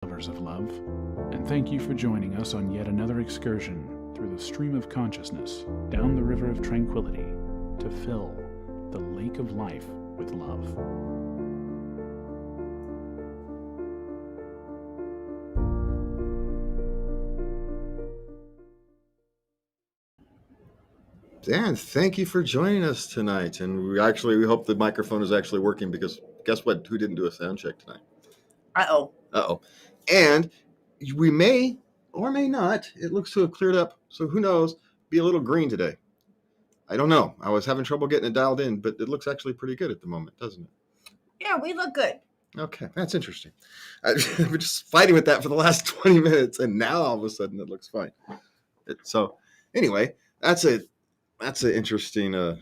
Lovers of love, and thank you for joining us on yet another excursion through the stream of consciousness down the river of tranquility to fill the lake of life with love. Dan, thank you for joining us tonight. And we hope the microphone is actually working because guess what? Who didn't do a sound check tonight? Uh-oh. And we may or may not, it looks to have cleared up, so who knows, be a little green today. I don't know. I was having trouble getting it dialed in, but it looks actually pretty good at the moment, doesn't it? Yeah, we look good. Okay, that's interesting. I've been just fighting with that for the last 20 minutes, and now all of a sudden it looks fine. So anyway, that's an interesting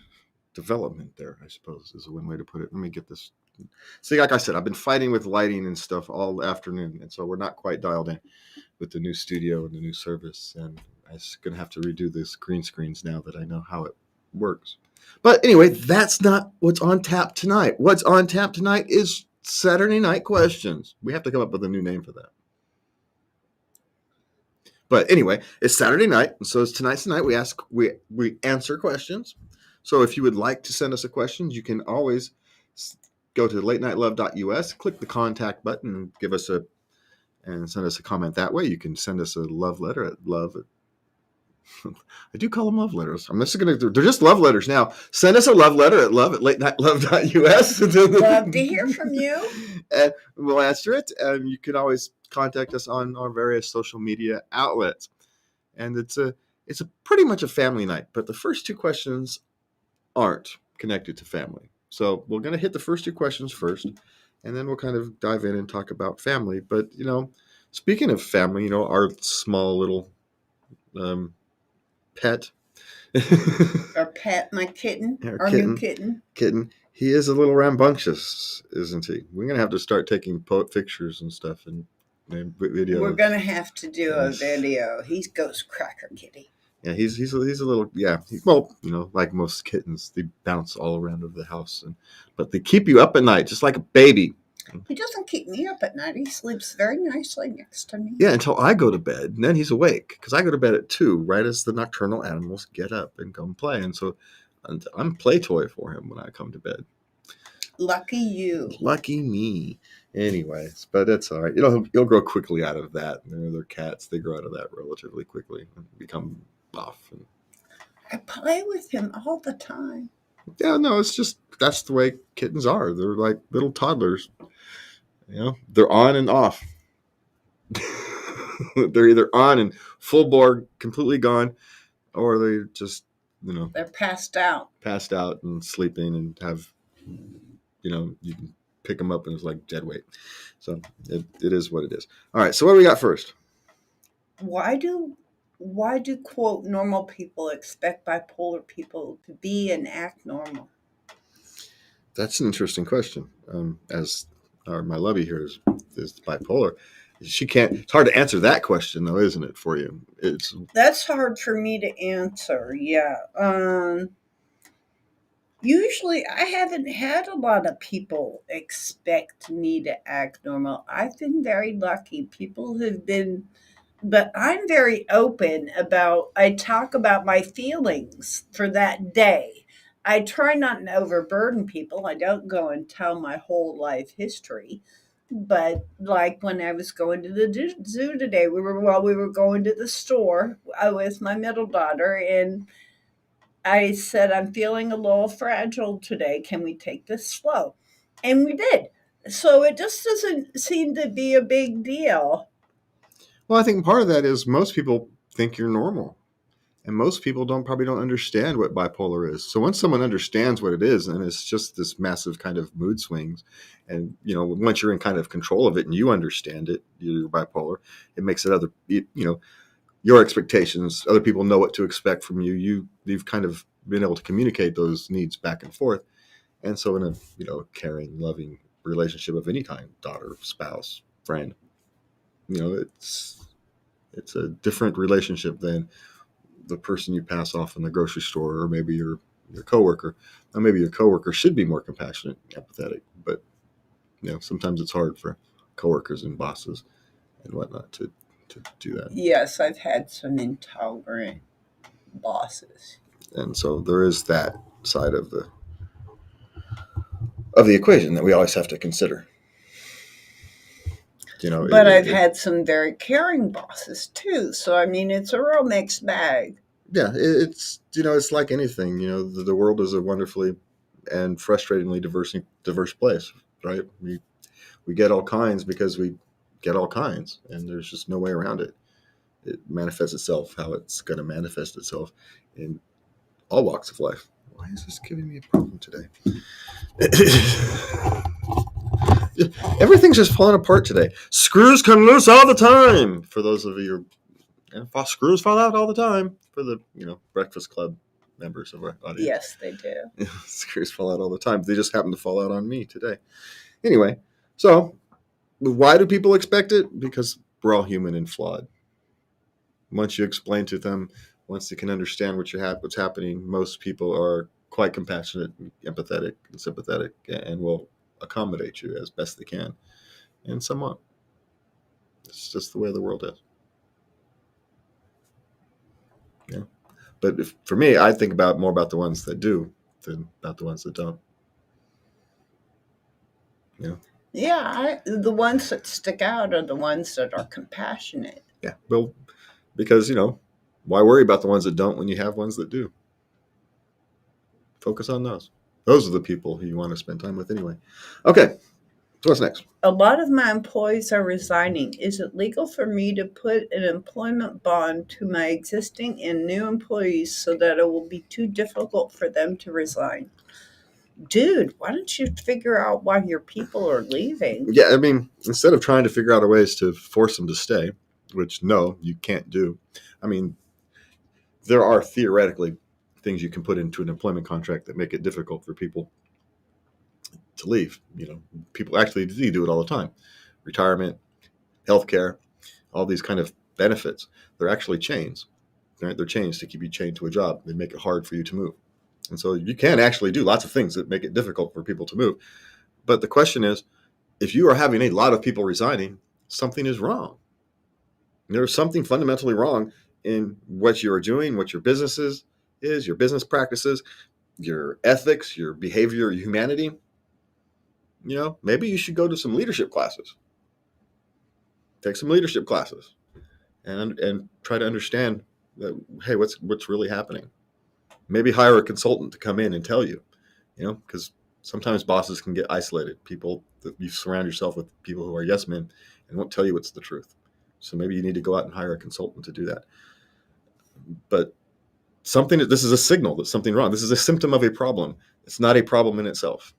development there, I suppose, is one way to put it. Let me get this. See, like I said, I've been fighting with lighting and stuff all afternoon, and so we're not quite dialed in with the new studio and the new service, and I'm just going to have to redo this green screens now that I know how it works. But anyway, that's not what's on tap tonight. What's on tap tonight is Saturday Night Questions. We have to come up with a new name for that. But anyway, it's Saturday night, and so tonight's the night we answer questions. So if you would like to send us a question, you can always go to latenightLove.us, click the contact button, and send us a comment that way. You can send us a love letter at love. I do call them love letters. They're just love letters now. Send us a love letter at love@latenightLove.us. Love to hear from you. And we'll answer it. And you can always contact us on our various social media outlets. And it's a pretty much a family night, but the first two questions aren't connected to family. So we're going to hit the first two questions first, and then we'll kind of dive in and talk about family. But, speaking of family, our small little pet. Our pet, my kitten, our kitten, new kitten. Kitten. He is a little rambunctious, isn't he? We're going to have to start taking pictures and stuff and videos. We're going to have to do a video. He goes cracker kitty. Yeah, he's a little, like most kittens, they bounce all around over the house, but they keep you up at night, just like a baby. He doesn't keep me up at night. He sleeps very nicely next to me. Yeah, until I go to bed, and then he's awake, because I go to bed at 2, right as the nocturnal animals get up and come play, and so I'm play toy for him when I come to bed. Lucky you. Lucky me. Anyways, but that's all right. He'll grow quickly out of that. They're cats. They grow out of that relatively quickly and become buff. I play with him all the time. Yeah, no, it's just that's the way kittens are. They're like little toddlers. They're on and off. They're either on and full bore, completely gone, or they're just, they're passed out and sleeping and have, you can pick them up and it's like dead weight. So it is what it is. All right. So what do we got first? Why do quote normal people expect bipolar people to be and act normal? That's an interesting question. My Lubby here is bipolar. She can't. It's hard to answer that question, though, isn't it? For you, that's hard for me to answer. Yeah. Usually, I haven't had a lot of people expect me to act normal. I've been very lucky. People have been. But I'm very open I talk about my feelings for that day. I try not to overburden people. I don't go and tell my whole life history. But like when I was going to the zoo today, we were going to the store with my middle daughter, and I said, I'm feeling a little fragile today. Can we take this slow? And we did. So it just doesn't seem to be a big deal. Well, I think part of that is most people think you're normal. And most people probably don't understand what bipolar is. So once someone understands what it is, and it's just this massive kind of mood swings, and once you're in kind of control of it and you understand it, you're bipolar, it makes it your expectations. Other people know what to expect from you. You've kind of been able to communicate those needs back and forth, and so in a caring, loving relationship of any kind, daughter, spouse, friend, it's a different relationship than the person you pass off in the grocery store, or maybe your coworker. Now, maybe your coworker should be more compassionate, empathetic, but sometimes it's hard for coworkers and bosses. and whatnot to do that. Yes, I've had some intolerant bosses. And so there is that side of the equation that we always have to consider. But I've had some very caring bosses too. So, I mean, it's a real mixed bag. Yeah, it's it's like anything. The world is a wonderfully and frustratingly diverse place, right? We get all kinds because we get all kinds, and there's just no way around it. It manifests itself how it's going to manifest itself in all walks of life. Why is this giving me a problem today? Everything's just falling apart today. Screws come loose all the time. For those of you, screws fall out all the time. For the Breakfast Club members of our audience, Yes, they do. screws fall out all the time. They just happen to fall out on me today. Anyway, so why do people expect it? Because we're all human and flawed. Once you explain to them, once they can understand what's happening, most people are quite compassionate, empathetic, and sympathetic, and will accommodate you as best they can. And some won't. It's just the way the world is. Yeah. But for me, I think more about the ones that do than about the ones that don't. Yeah, the ones that stick out are the ones that are compassionate. Yeah. Well, because, why worry about the ones that don't when you have ones that do? Focus on those. Those are the people who you want to spend time with anyway. Okay. So what's next? A lot of my employees are resigning. Is it legal for me to put an employment bond to my existing and new employees so that it will be too difficult for them to resign? Dude, why don't you figure out why your people are leaving? Yeah, I mean, instead of trying to figure out ways to force them to stay, which no, you can't do. I mean, there are theoretically things you can put into an employment contract that make it difficult for people to leave. People actually do it all the time. Retirement, healthcare, all these kind of benefits. They're actually chains. Right? They're chains to keep you chained to a job. They make it hard for you to move. And so you can actually do lots of things that make it difficult for people to move. But the question is, if you are having a lot of people resigning, something is wrong. There's something fundamentally wrong in what you are doing, what your business is, your business practices, your ethics, your behavior, your humanity. Maybe you should go to some leadership classes. Take some leadership classes and try to understand that, hey, what's really happening. Maybe hire a consultant to come in and tell you, because sometimes bosses can get isolated. You surround yourself with people who are yes men and won't tell you what's the truth. So maybe you need to go out and hire a consultant to do that. But this is a signal that something wrong. This is a symptom of a problem. It's not a problem in itself.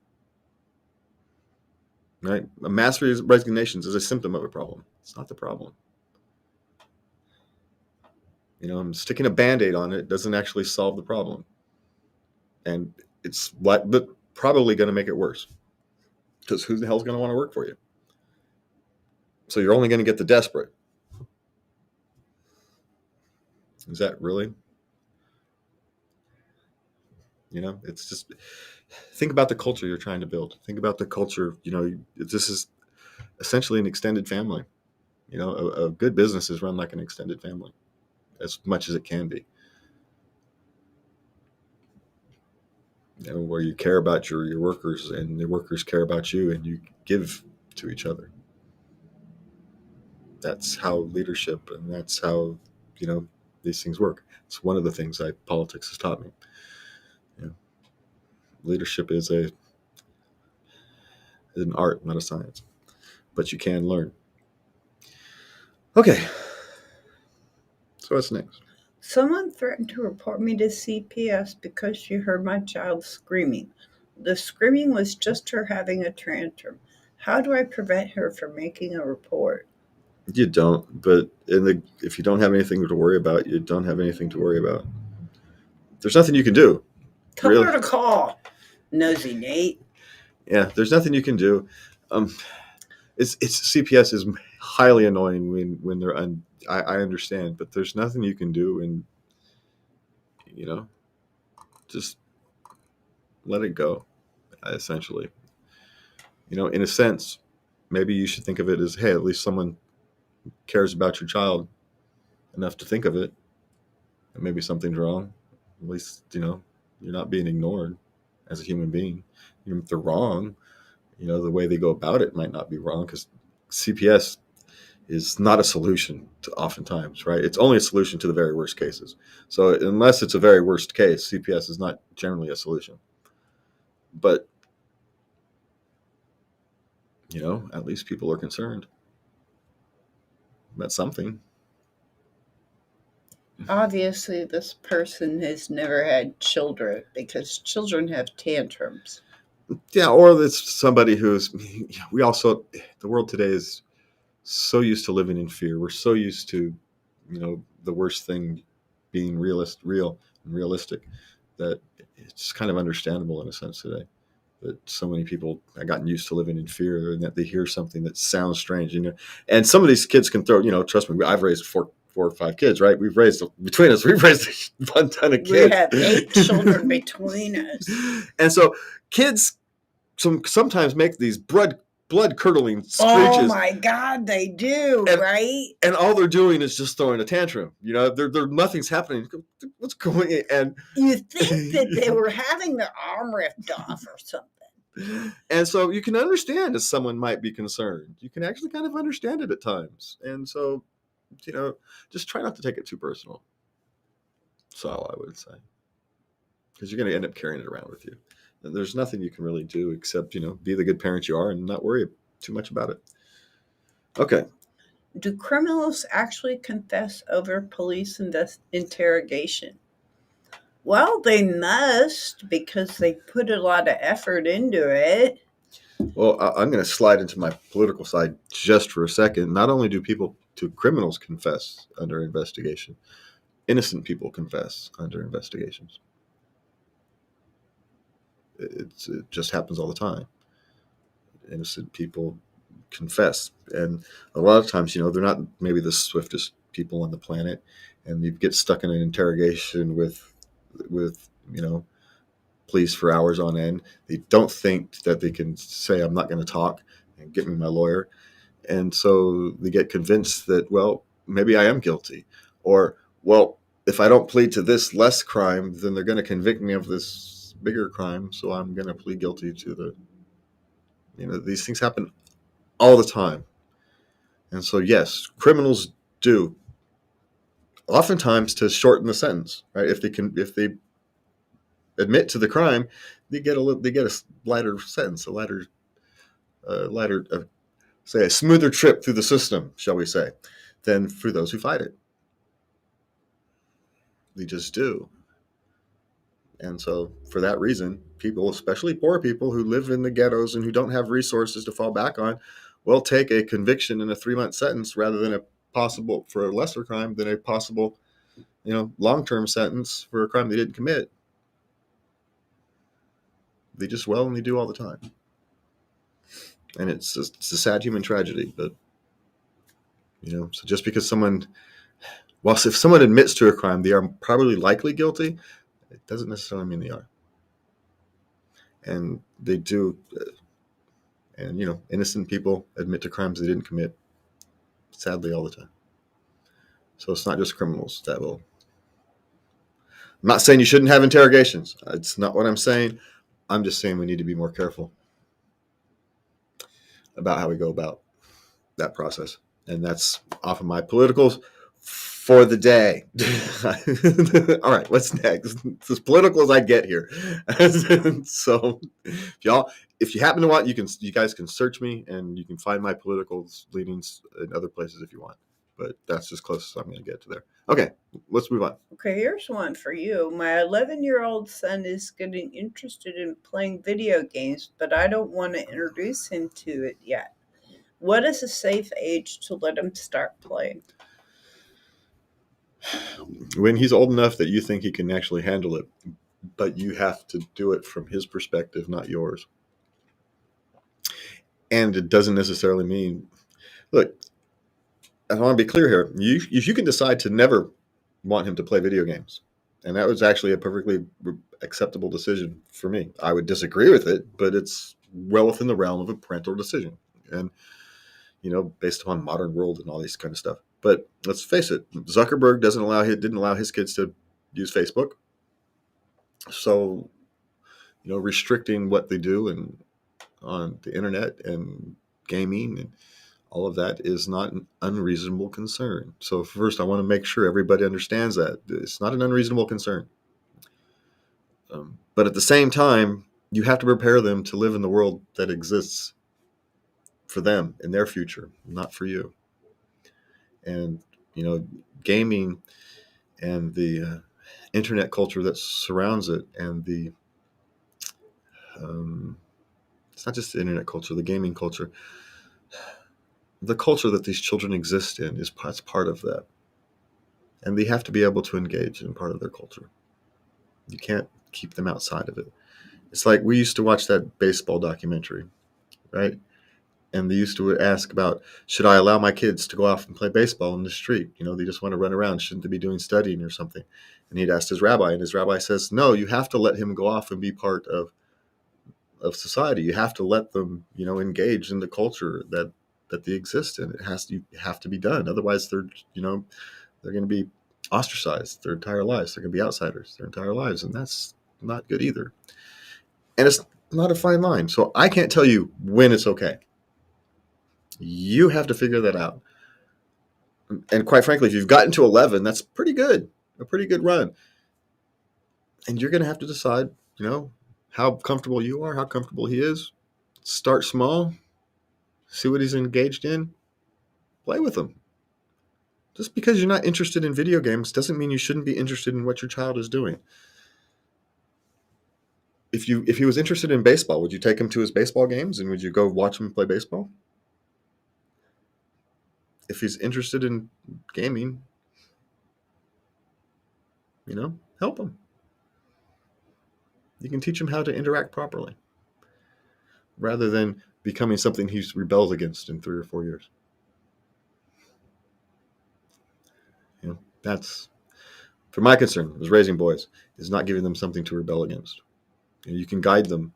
Right? A mass resignations is a symptom of a problem. It's not the problem. I'm sticking a Band-Aid on it doesn't actually solve the problem. And it's but probably going to make it worse. Because who the hell's going to want to work for you? So you're only going to get the desperate. Is that really? It's just, think about the culture you're trying to build. Think about the culture. This is essentially an extended family. A good business is run like an extended family, as much as it can be. Where you care about your workers and the workers care about you and you give to each other. That's how leadership and that's how, these things work. It's one of the things politics has taught me. Leadership is an art, not a science, but you can learn. Okay. So what's next? Someone threatened to report me to CPS because she heard my child screaming. The screaming was just her having a tantrum. How do I prevent her from making a report? You don't, but if you don't have anything to worry about, you don't have anything to worry about. There's nothing you can do. Tell her to call. Nosy Nate. Yeah, there's nothing you can do. It's CPS is highly annoying when they're I understand, but there's nothing you can do, and just let it go. Essentially, in a sense, maybe you should think of it as, hey, at least someone cares about your child enough to think of it, and maybe something's wrong. At least, you're not being ignored as a human being. Even if they're wrong, the way they go about it might not be wrong, because CPS is not a solution to oftentimes, right? It's only a solution to the very worst cases. So unless it's a very worst case, CPS is not generally a solution. But, at least people are concerned about something. Obviously, this person has never had children because children have tantrums. Yeah, or it's somebody who's, the world today is so used to living in fear. We're so used to, the worst thing being real and realistic, that it's kind of understandable in a sense today that so many people have gotten used to living in fear, and that they hear something that sounds strange, and some of these kids can throw, trust me, I've raised four or five kids, right? We've raised one ton of kids. We have 8 children between us. And so kids sometimes make these blood curdling screeches. Oh my God, they do, right? And all they're doing is just throwing a tantrum. They're nothing's happening. What's going on? And you think that they were having their arm ripped off or something. And so you can understand as someone might be concerned. You can actually kind of understand it at times. And so, just try not to take it too personal. That's all I would say. Because you're going to end up carrying it around with you. And there's nothing you can really do except, be the good parent you are and not worry too much about it. Okay. Do criminals actually confess over police interrogation? Well, they must, because they put a lot of effort into it. Well, I'm going to slide into my political side just for a second. Not only do criminals confess under investigation, innocent people confess under investigations. It just happens all the time. Innocent people confess, and a lot of times, they're not maybe the swiftest people on the planet, and you get stuck in an interrogation with police for hours on end. They don't think that they can say, I'm not going to talk, and get me my lawyer. And so they get convinced that, well, maybe I am guilty, or, well, if I don't plead to this less crime, then they're going to convict me of this bigger crime, so I'm going to plead guilty to these things happen all the time. And so, yes, criminals do oftentimes to shorten the sentence, right? If they admit to the crime, they get a lighter sentence, say a smoother trip through the system, shall we say, than for those who fight it. They just do. And so for that reason, people, especially poor people who live in the ghettos and who don't have resources to fall back on, will take a conviction and a 3-month sentence rather than for a lesser crime than a possible, long-term sentence for a crime they didn't commit. They just and they do all the time. And it's a sad human tragedy, but, so just because if someone admits to a crime, they are probably likely guilty, it doesn't necessarily mean they are. And they do, and, innocent people admit to crimes they didn't commit, sadly, all the time. So it's not just criminals that will. I'm not saying you shouldn't have interrogations. It's not what I'm saying. I'm just saying we need to be more careful about how we go about that process. And that's off of my politicals for the day. All right, what's next? It's as political as I get here. So if you happen to want, you guys can search me and you can find my political leanings in other places if you want. But that's as close as I'm going to get to there. Okay, let's move on. Okay, here's one for you. My 11-year-old son is getting interested in playing video games, but I don't want to introduce him to it yet. What is a safe age to let him start playing? When he's old enough that you think he can actually handle it, but you have to do it from his perspective, not yours. And it doesn't necessarily mean, look, I want to be clear here. If you can decide to never want him to play video games, and that was actually a perfectly acceptable decision for me. I would disagree with it, but it's well within the realm of a parental decision. And based upon modern world and all these kind of stuff. But let's face it, Zuckerberg didn't allow his kids to use Facebook. So, restricting what they do and on the internet and gaming and all of that is not an unreasonable concern. So first, I want to make sure everybody understands that it's not an unreasonable concern. But at the same time, you have to prepare them to live in the world that exists for them in their future, not for you. And, gaming and the internet culture that surrounds it and it's not just the internet culture, the gaming culture, the culture that these children exist in is part of that. And they have to be able to engage in part of their culture. You can't keep them outside of it. It's like we used to watch that baseball documentary, right? And they used to ask about, should I allow my kids to go off and play baseball in the street? They just want to run around. Shouldn't they be doing studying or something? And he'd asked his rabbi, and his rabbi says, no, you have to let him go off and be part of society. You have to let them, engage in the culture that they exist in. You have to be done. Otherwise, they're going to be ostracized their entire lives. They're going to be outsiders their entire lives, and that's not good either. And it's not a fine line. So I can't tell you when it's okay. You have to figure that out. And quite frankly, if you've gotten to 11, that's pretty good, a pretty good run. And you're going to have to decide, how comfortable you are, how comfortable he is. Start small, see what he's engaged in, play with him. Just because you're not interested in video games doesn't mean you shouldn't be interested in what your child is doing. If he was interested in baseball, would you take him to his baseball games and would you go watch him play baseball? If he's interested in gaming, help him. You can teach him how to interact properly rather than becoming something he's rebelled against in 3 or 4 years. That's, for my concern, is raising boys, is not giving them something to rebel against. You can guide them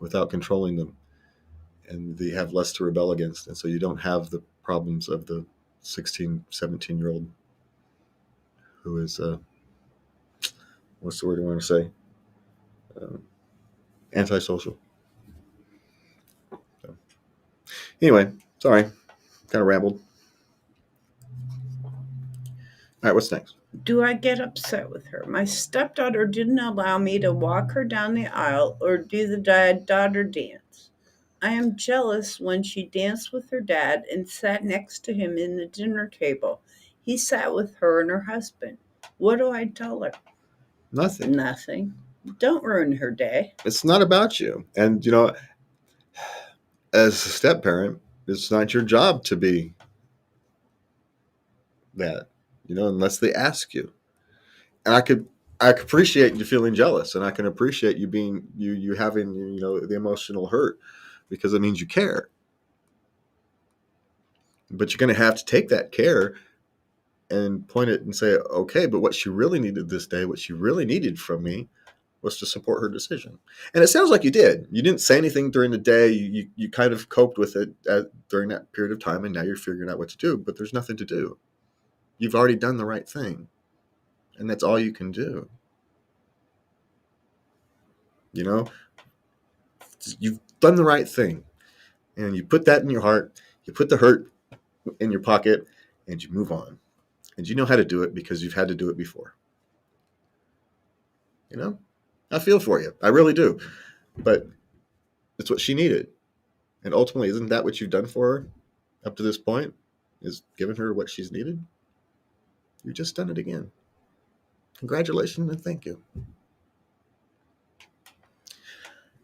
without controlling them, and they have less to rebel against. And so you don't have the problems of the 16, 17-year-old who is, what's the word I want to say? Antisocial. So, anyway, sorry, kind of rambled. All right, what's next? Do I get upset with her? My stepdaughter didn't allow me to walk her down the aisle or do the dad-daughter dance. I am jealous when she danced with her dad and sat next to him in the dinner table. He sat with her and her husband. What do I tell her? Nothing. Nothing. Don't ruin her day. It's not about you. And, as a step parent, it's not your job to be that, unless they ask you. And I could appreciate you feeling jealous, and I can appreciate you being you having the emotional hurt, because it means you care. But you're going to have to take that care and point it and say, okay, but what she really needed this day, what she really needed from me, was to support her decision. And it sounds like you did. You didn't say anything during the day. You kind of coped with it during that period of time, and now you're figuring out what to do. But there's nothing to do. You've already done the right thing, and that's all you can do. You've done the right thing, and you put that in your heart. You put the hurt in your pocket, and you move on. And you know how to do it because you've had to do it before. I feel for you. I really do. But it's what she needed. And ultimately, isn't that what you've done for her up to this point? Is giving her what she's needed? You've just done it again. Congratulations and thank you.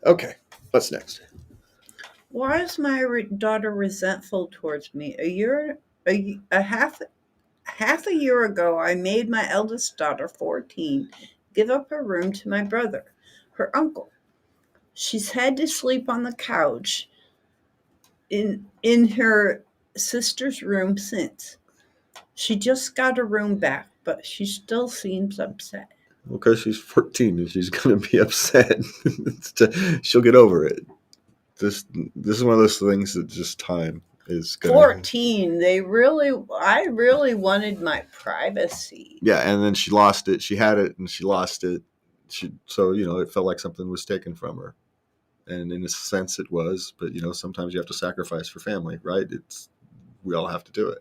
Okay, what's next? Why is my daughter resentful towards me? Half a year ago, I made my eldest daughter, 14, give up her room to my brother, her uncle. She's had to sleep on the couch in her sister's room since. She just got her room back, but she still seems upset. Well, because she's 14 and she's going to be upset. She'll get over it. This is one of those things that just time. is gonna. 14. I really wanted my privacy. Yeah, and then she lost it. She had it and she lost it. So it felt like something was taken from her, and in a sense it was. But sometimes you have to sacrifice for family, right? We all have to do it,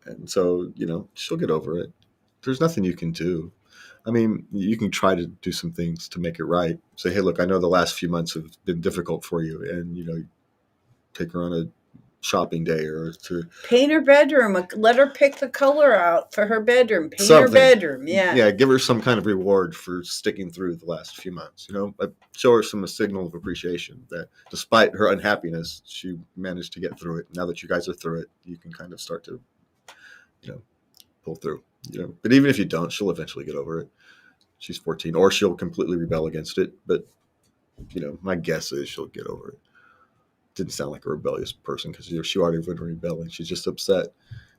and so she'll get over it. There's nothing you can do. I mean, you can try to do some things to make it right. Say, hey, look, I know the last few months have been difficult for you, and take her on a shopping day or to paint her bedroom. Let her pick the color out for her bedroom. Paint something. Her bedroom. Yeah. Give her some kind of reward for sticking through the last few months. Show her a signal of appreciation that despite her unhappiness, she managed to get through it. Now that you guys are through it, you can kind of start to, pull through. But even if you don't, she'll eventually get over it. She's 14, or she'll completely rebel against it. But my guess is she'll get over it. Didn't sound like a rebellious person because she already would rebel. She's just upset.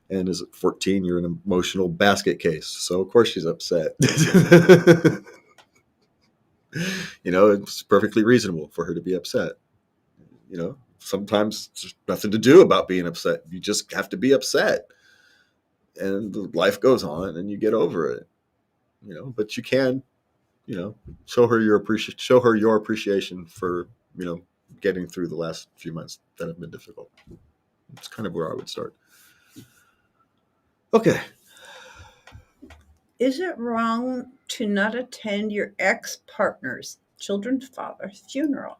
And as at 14, you're an emotional basket case. So, of course, she's upset. It's perfectly reasonable for her to be upset. Sometimes there's nothing to do about being upset. You just have to be upset. And life goes on and you get over it. But you can, show her your appreciation for, getting through the last few months that have been difficult. It's kind of where I would start. Okay. Is it wrong to not attend your ex-partner's children's father's funeral?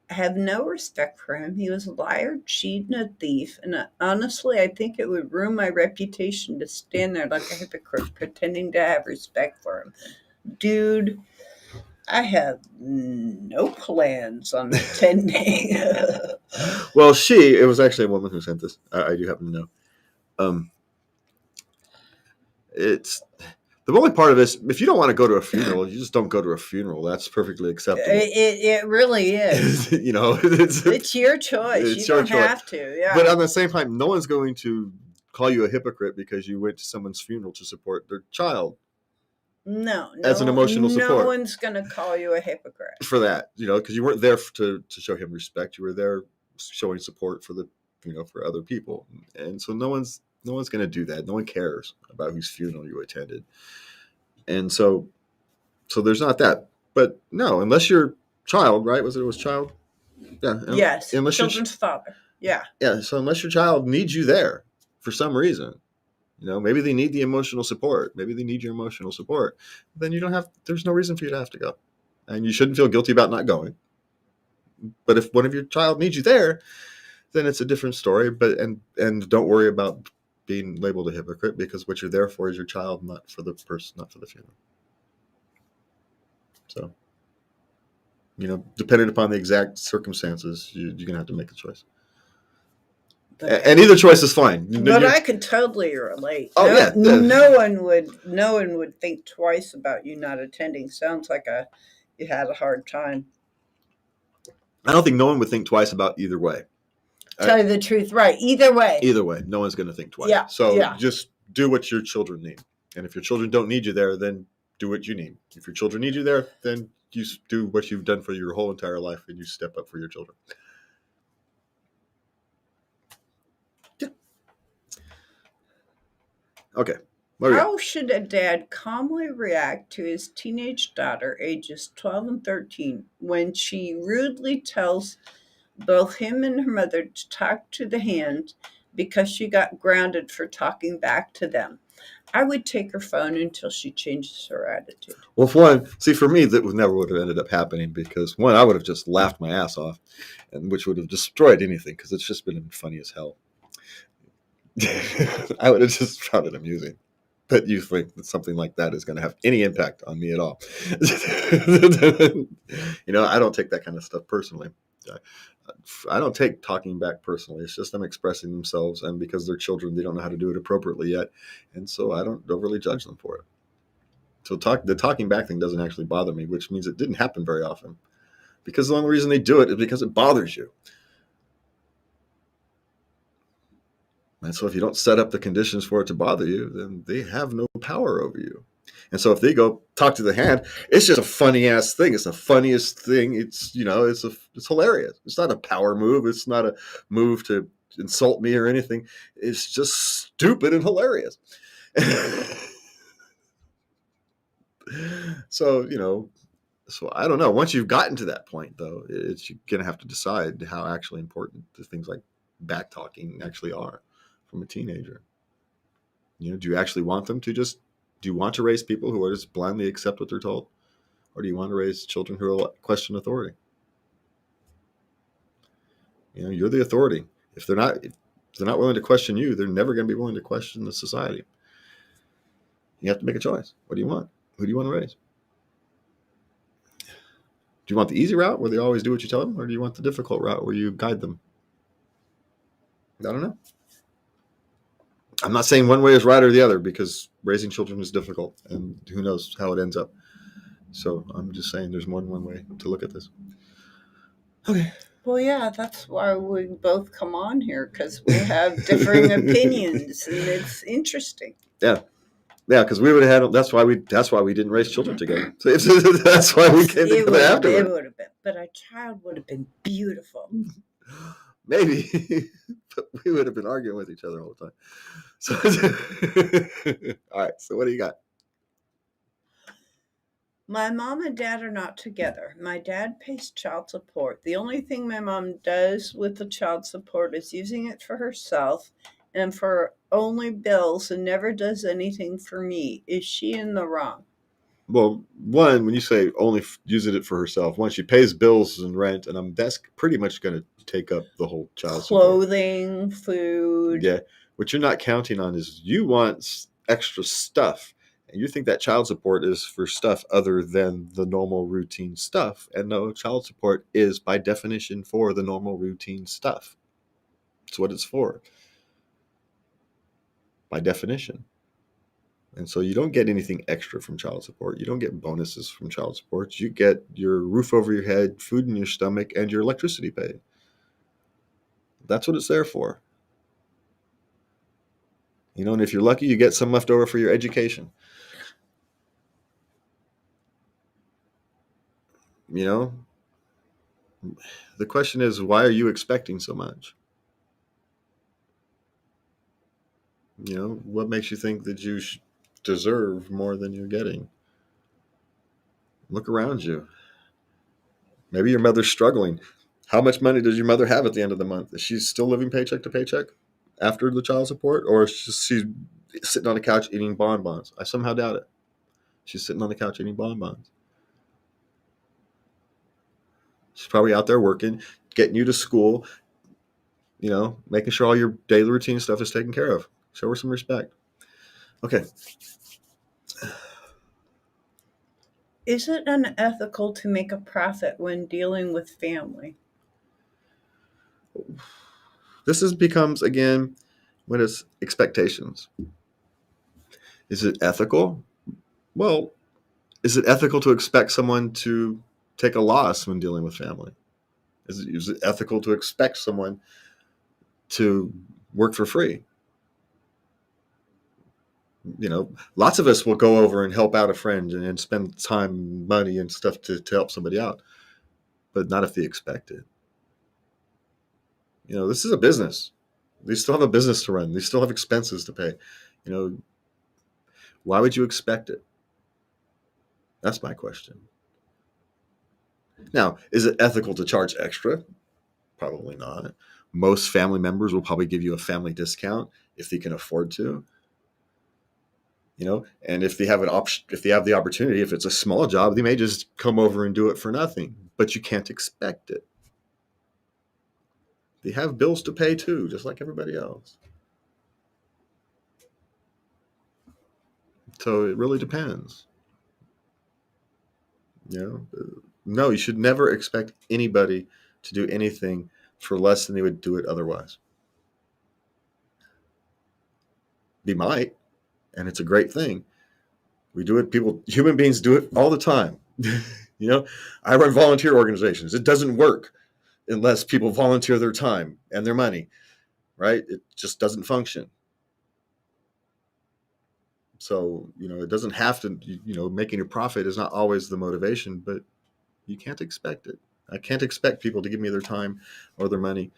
I have no respect for him. He was a liar, cheat, and a thief. And honestly, I think it would ruin my reputation to stand there like a hypocrite pretending to have respect for him. Dude, I have no plans on attending. Well, it was actually a woman who sent this. I do happen to know. It's the only part of this. If you don't want to go to a funeral, you just don't go to a funeral. That's perfectly acceptable. It really is. It's your choice. It's you your don't choice. have to. Yeah. But at the same time, no one's going to call you a hypocrite because you went to someone's funeral to support their child. No, as an emotional support. No one's going to call you a hypocrite for that, because you weren't there to show him respect. You were there showing support for for other people, and so no one's going to do that. No one cares about whose funeral you attended, and so there's not that. But no, unless your child, right? Was child? Yeah. Yes. Unless children's father. Yeah. Yeah. So unless your child needs you there for some reason. Maybe they need the emotional support. Maybe they need your emotional support. Then there's no reason for you to have to go. And you shouldn't feel guilty about not going. But if one of your child needs you there, then it's a different story. But and don't worry about being labeled a hypocrite, because what you're there for is your child, not for the person, not for the funeral. So, depending upon the exact circumstances, you're going to have to make a choice. And either choice is fine. But I could totally relate. Oh, yeah. No one would think twice about you not attending. Sounds like you had a hard time. I don't think no one would think twice about either way. Tell you the truth, right? Either way, no one's going to think twice. Yeah. So just do what your children need. And if your children don't need you there, then do what you need. If your children need you there, then you do what you've done for your whole entire life, and you step up for your children. Okay. How should a dad calmly react to his teenage daughter, ages 12 and 13, when she rudely tells both him and her mother to talk to the hand because she got grounded for talking back to them? I would take her phone until she changes her attitude. Well, for me, that never would have ended up happening, because one, I would have just laughed my ass off, and which would have destroyed anything, because it's just been funny as hell. I would have just found it amusing. But you think that something like that is going to have any impact on me at all? I don't take that kind of stuff personally. I don't take talking back personally. It's just them expressing themselves, and because they're children, they don't know how to do it appropriately yet, and so I don't really judge them for it. So the talking back thing doesn't actually bother me, which means it didn't happen very often, because the only reason they do it is because it bothers you. And so if you don't set up the conditions for it to bother you, then they have no power over you. And so if they go talk to the hand, it's just a funny ass thing. It's the funniest thing. It's, it's hilarious. It's not a power move. It's not a move to insult me or anything. It's just stupid and hilarious. So, so I don't know. Once you've gotten to that point, though, you're going to have to decide how actually important the things like back talking actually are from a teenager. Do you actually want them to do you want to raise people who are just blindly accept what they're told? Or do you want to raise children who will question authority? You're the authority. If they're not willing to question you, they're never going to be willing to question the society. You have to make a choice. What do you want? Who do you want to raise? Do you want the easy route where they always do what you tell them, or do you want the difficult route where you guide them? I don't know. I'm not saying one way is right or the other, because raising children is difficult and who knows how it ends up. So I'm just saying there's more than one way to look at this. Okay. Well, yeah, that's why we both come on here, because we have differing opinions, and it's interesting. Yeah, because we would have had. That's why we didn't raise children together. That's why we came together afterward. It would have been, but a child would have been beautiful. Maybe, but we would have been arguing with each other all the time. So, all right. So what do you got? My mom and dad are not together. My dad pays child support. The only thing my mom does with the child support is using it for herself and for only bills, and never does anything for me. Is she in the wrong? Well, one, when you say only using it for herself, one, she pays bills and rent, and that's pretty much going to take up the whole child support. Clothing, food. Yeah. What you're not counting on is you want extra stuff. And you think that child support is for stuff other than the normal routine stuff. And no, child support is by definition for the normal routine stuff. It's what it's for. By definition. And so you don't get anything extra from child support. You don't get bonuses from child support. You get your roof over your head, food in your stomach, and your electricity paid. That's what it's there for. And if you're lucky, you get some left over for your education. The question is, why are you expecting so much? What makes you think that you deserve more than you're getting? Look around you. Maybe your mother's struggling. How much money does your mother have at the end of the month? Is she still living paycheck to paycheck after the child support? Or is she sitting on the couch eating bonbons? I somehow doubt it. She's sitting on the couch eating bonbons. She's probably out there working, getting you to school, making sure all your daily routine stuff is taken care of. Show her some respect. Okay. Is it unethical to make a profit when dealing with family? This becomes, again, when it's expectations. Is it ethical? Well, is it ethical to expect someone to take a loss when dealing with family? Is it ethical to expect someone to work for free? Lots of us will go over and help out a friend and spend time, money, and stuff to help somebody out, but not if they expect it. This is a business. They still have a business to run. They still have expenses to pay. Why would you expect it? That's my question. Now, is it ethical to charge extra? Probably not. Most family members will probably give you a family discount if they can afford to. And if they have if they have the opportunity, if it's a small job, they may just come over and do it for nothing. But you can't expect it. They have bills to pay too, just like everybody else. So it really depends. No, you should never expect anybody to do anything for less than they would do it otherwise. They might, and it's a great thing. We do it. Human beings do it all the time. I run volunteer organizations. It doesn't work unless people volunteer their time and their money, right? It just doesn't function. So, it doesn't have to, making a profit is not always the motivation, but you can't expect it. I can't expect people to give me their time or their money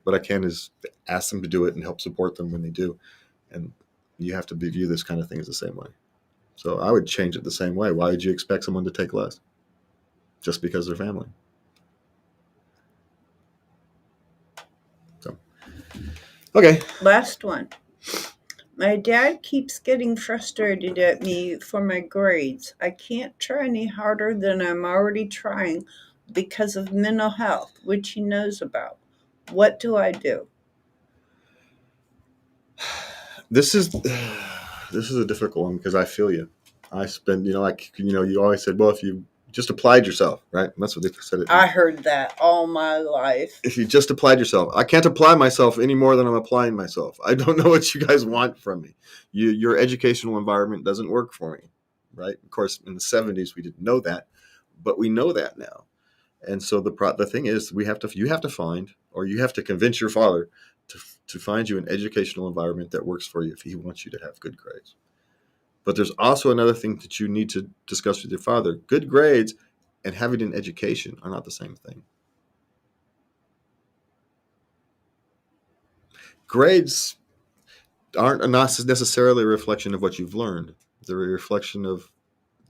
What I can is ask them to do it and help support them when they do. And you have to view this kind of thing as the same way. So I would change it the same way. Why would you expect someone to take less just because they're family? So, okay. Last one. My dad keeps getting frustrated at me for my grades. I can't try any harder than I'm already trying because of mental health, which he knows about. What do I do? This is a difficult one because I feel you. I spend, you always said, well, if you just applied yourself, right? And that's what they said. I heard that all my life. If you just applied yourself, I can't apply myself any more than I'm applying myself. I don't know what you guys want from me. Your educational environment doesn't work for me, right? Of course, in the 70s, we didn't know that, but we know that now. And so the thing is, you have to find, or you have to convince your father to find you an educational environment that works for you if he wants you to have good grades. But there's also another thing that you need to discuss with your father. Good grades and having an education are not the same thing. Grades aren't necessarily a reflection of what you've learned. They're a reflection of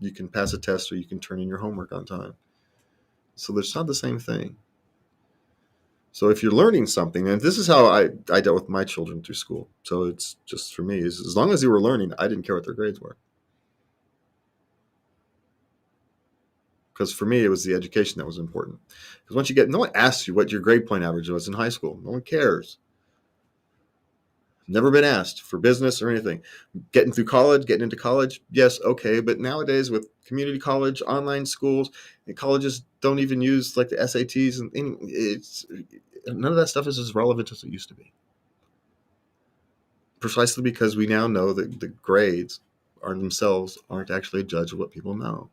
you can pass a test or you can turn in your homework on time. So it's not the same thing. So if you're learning something, and this is how I dealt with my children through school. So it's just for me, is as long as they were learning, I didn't care what their grades were. Because for me, it was the education that was important. Because once no one asks you what your grade point average was in high school. No one cares. Never been asked for business or anything. Getting into college, yes, okay. But nowadays with community college, online schools, and colleges don't even use like the SATs, and none of that stuff is as relevant as it used to be. Precisely because we now know that the grades aren't actually a judge of what people know.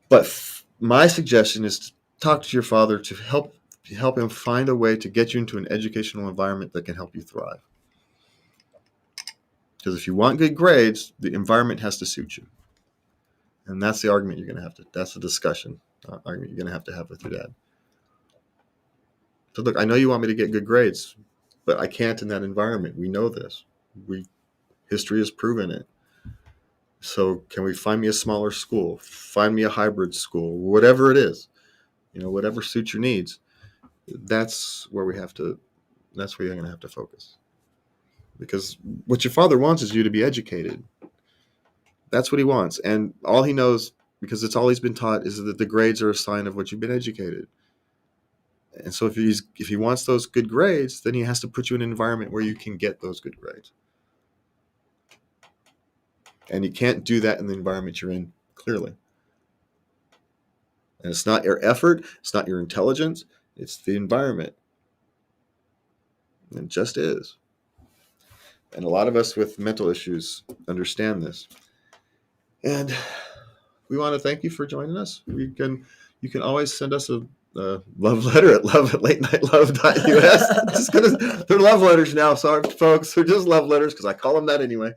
But my suggestion is to talk to your father to help him find a way to get you into an educational environment that can help you thrive. Because if you want good grades, the environment has to suit you. And that's the argument that's the discussion argument you're going to have with your dad. So look, I know you want me to get good grades, but I can't in that environment. We know this. History has proven it. So can we find me a smaller school? Find me a hybrid school, whatever it is, whatever suits your needs. That's where you're going to have to focus. Because what your father wants is you to be educated. That's what he wants. And all he knows, because it's all he's been taught, is that the grades are a sign of what you've been educated. And so if he wants those good grades, then he has to put you in an environment where you can get those good grades. And you can't do that in the environment you're in, clearly. And it's not your effort, it's not your intelligence, it's the environment. It just is. And a lot of us with mental issues understand this. And we want to thank you for joining us. You can always send us a love letter at love@latenightLove.us. They're love letters now. Sorry, folks. They're just love letters because I call them that anyway.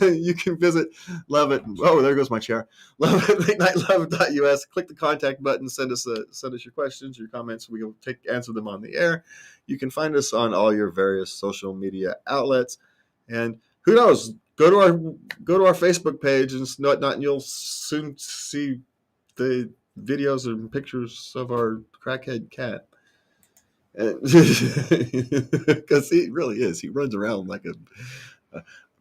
You can visit there goes my chair. love@latenightLove.us. Click the contact button. Send us your questions, your comments. We will answer them on the air. You can find us on all your various social media outlets. And who knows? Go to our Facebook page and whatnot, and you'll soon see the videos and pictures of our crackhead cat. Because he really is. He runs around like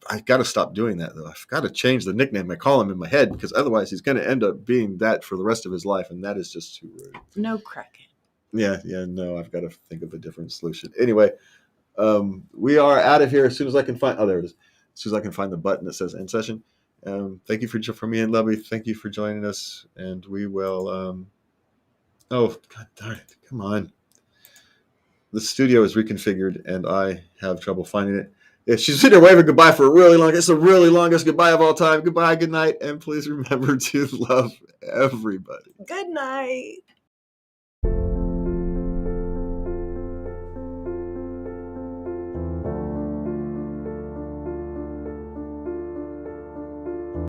I got to stop doing that, though. I've got to change the nickname I call him in my head, because otherwise he's going to end up being that for the rest of his life, and that is just too rude. No crackhead. Yeah, no, I've got to think of a different solution. Anyway, we are out of here as soon as I can find. Oh, there it is. As soon as I can find the button that says end session. Thank you for me and Lubby. Thank you for joining us, and we will. Oh, God darn it! Come on. The studio is reconfigured, and I have trouble finding it. Yeah, she's sitting there waving goodbye for a really long. It's the really longest goodbye of all time. Goodbye, good night, and please remember to love everybody. Good night.